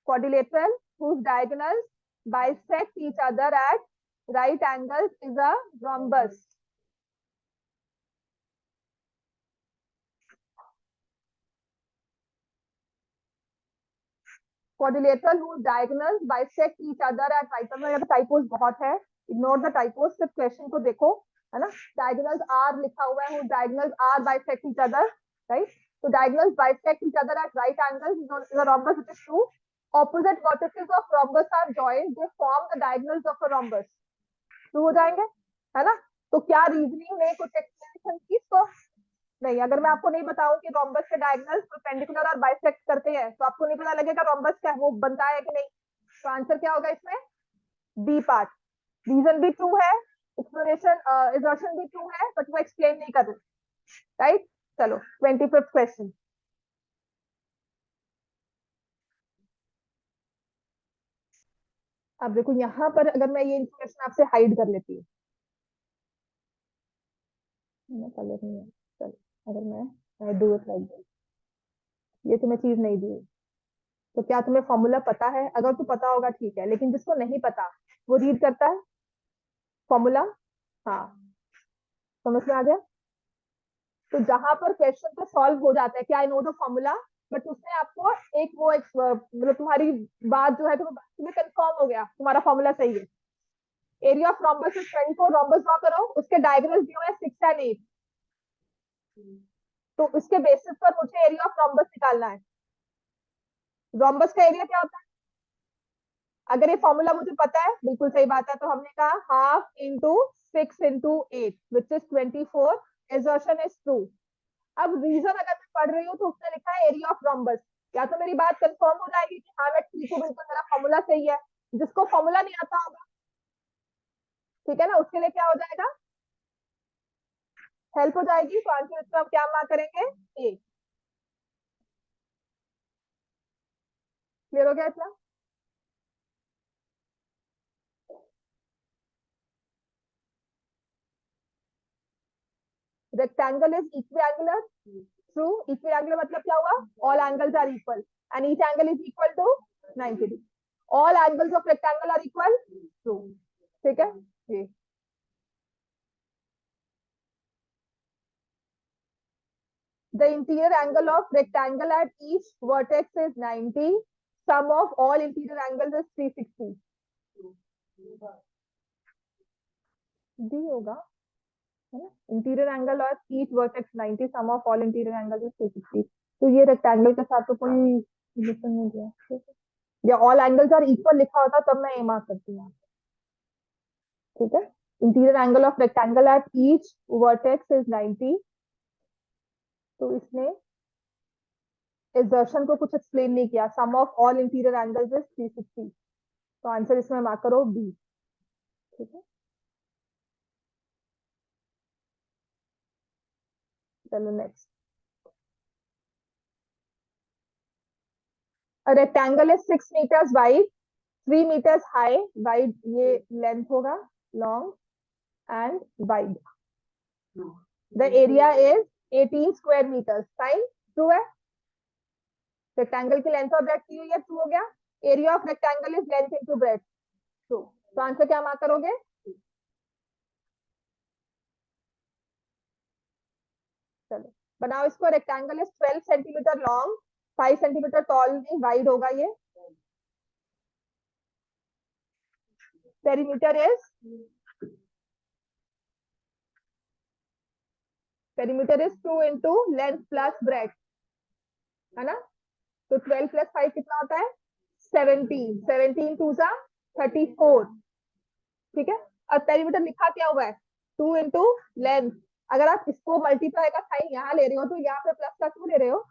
Quadrilateral whose diagonals bisect each other at right angles is a rhombus. Quadrilateral whose diagonals bisect each other at right angles. यहाँ पे टाइपोस बहुत है, इग्नोर द टाइपोस, सिर्फ क्वेश्चन को देखो, है ना। डायगोनल्स आर लिखा हुआ है, whose diagonals are bisect each other, right? So diagonals bisect each other at right angles is a rhombus, which is true. Opposite vertices of rhombus are joined, they form the diagonals of a rhombus. true हो जाएंगे, है ना। तो क्या रीजनिंग में कुछ एक्सप्लेनेशन की इसको? नहीं। अगर मैं आपको नहीं बताऊं कि रोम्बस के डायगोनल्स परपेंडिकुलर और बाइसेक्ट करते हैं तो आपको नहीं पता लगेगा रोम्बस क्या वो बनता है कि नहीं। तो आंसर क्या होगा इसमें? B part. रीजन भी ट्रू है, एक्सप्लेनेशन assertion भी ट्रू है, बट वो एक्सप्लेन नहीं कर रहे। राइट। चलो 25th क्वेश्चन। अब देखो यहाँ पर अगर मैं ये इन्फॉर्मेशन आपसे हाइड कर लेती हूँ, कलर नहीं है, चलो अगर मैं डू इट लाइक दिस, ये तुम्हें चीज नहीं दी, तो क्या तुम्हें फॉर्मूला पता है? अगर तो पता होगा ठीक है, लेकिन जिसको नहीं पता वो रीड करता है फॉर्मूला। हाँ, समझ में आ गया? तो जहां पर क्वेश्चन तो सॉल्व हो जाता है कि I know the formula, but उसमें आपको एक वो एक मतलब तुम्हारी बात जो है तुम्हें कंफर्म हो गया तुम्हारा फॉर्मूला सही है। Area of rhombus is 24, rhombus draw करो, उसके डायगोनल्स दिए हुए हैं 6 एंड 8। तो उसके बेसिस पर मुझे एरिया ऑफ रोम्बस निकालना है। रोम्बस का एरिया क्या होता है? अगर ये फॉर्मूला मुझे पता है, बिल्कुल सही बात है, तो हमने कहा half into 6 into 8 which is 24, assertion is true. अब रीजन अगर मैं पढ़ रही हूँ तो उसने लिखा है एरिया ऑफ रोम्बस, या तो मेरी बात कंफर्म हो जाएगी कि हाँ मैं ठीक हूँ, बिल्कुल मेरा फॉर्मूला सही है। जिसको फॉर्मूला नहीं आता होगा, ठीक है ना, उसके लिए क्या हो जाएगा, हेल्प हो जाएगी। तो आंसर इसका हम क्या मार्क करेंगे, ए। क्लियर हो गया इतना? Rectangle is equiangular, true. Equiangular मतलब क्या हुआ, all angles are equal and each angle is equal to 90 degree. All angles of rectangle are equal, true. ठीक है जी। The interior angle of rectangle at each vertex is 90. Sum of all interior angles is 360. D होगा, है ना। इंटीरियर एंगल और each vertex 90, sum of all interior angle is 360। तो ये रेक्टेंगल के साथ तो कोई रिलेशन नहीं गया, ठीक है। या ऑल एंगल्स आर इक्वल लिखा होता तब मैं ए मार्क करती हूँ, ठीक है। Interior angle of rectangle at each vertex is 90। तो इसने एक्सर्शन को कुछ एक्सप्लेन नहीं किया, sum of all interior angles is 360। तो आंसर इसमें मार्क करो बी, ठीक है। चलो next. A rectangle is 6 meters wide, 3 meters high. Wide ये length होगा, long and wide. The area is 18 square meters. Fine, true है। रेक्टेंगल की लेंथ और ब्रेथ की हुई है, ट्रू हो गया। Area of rectangle is length into breadth, true. तो आंसर क्या मार्क करोगे, चलो बनाओ इसको। Rectangle is 12 centimetre long, 5 centimetre toll, wide होगा ये। Perimeter is 2 into length plus breadth, है ना। तो 12 प्लस 5 कितना होता है, 17। 17 टू सा 34, ठीक है। और पेरीमीटर लिखा क्या हुआ है, 2 इंटू लेंथ। अगर आप इसको मल्टीप्लाई का साइन यहाँ ले रहे हो तो यहाँ पे प्लस का क्यों ले रहे हो,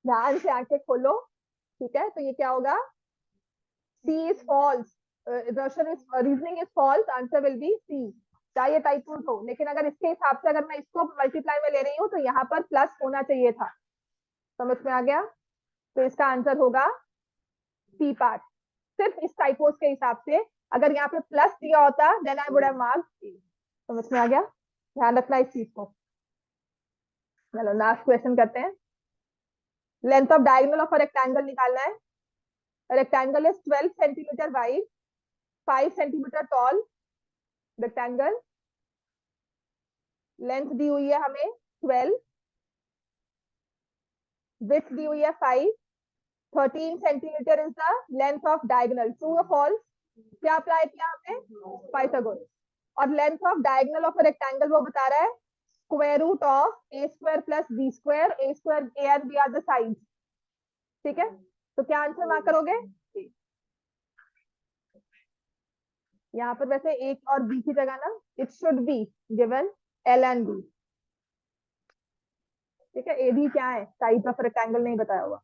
ध्यान से आंखें खोलो, ठीक है। तो ये क्या होगा, C is false, reasoning is false, answer will be C. चाहे टाइप हो, लेकिन अगर इसके हिसाब से अगर मैं इसको मल्टीप्लाई में ले रही हूँ तो यहाँ पर प्लस होना चाहिए था। समझ में आ गया। तो इसका आंसर होगा सी पार्ट। सिर्फ इस टाइपोस के हिसाब से, अगर यहाँ पे प्लस दिया होता then I would have marked C. समझ में आ गया, ध्यान रखना इस चीज को। चलो लास्ट क्वेश्चन करते हैं। Length of diagonal of a rectangle निकालना है। Rectangle is 12 centimetre wide, 5 centimetre tall rectangle. Length दी हुई है हमें 12, विड्थ दी हुई है 5, 13 centimetre is the length of diagonal. True और फॉल्स, क्या अप्लाई किया हमने, पाइथागोरस। और length of diagonal of rectangle वो बता रहा है square root of A square plus B square, A square A and B are the sides, ठीक है। तो क्या आंसर मार्क करोगे, यहाँ पर वैसे एक और बी की जगह ना it should be given L and B, ठीक है। ए बी क्या है, साइड ऑफ रेक्टेंगल नहीं बताया हुआ।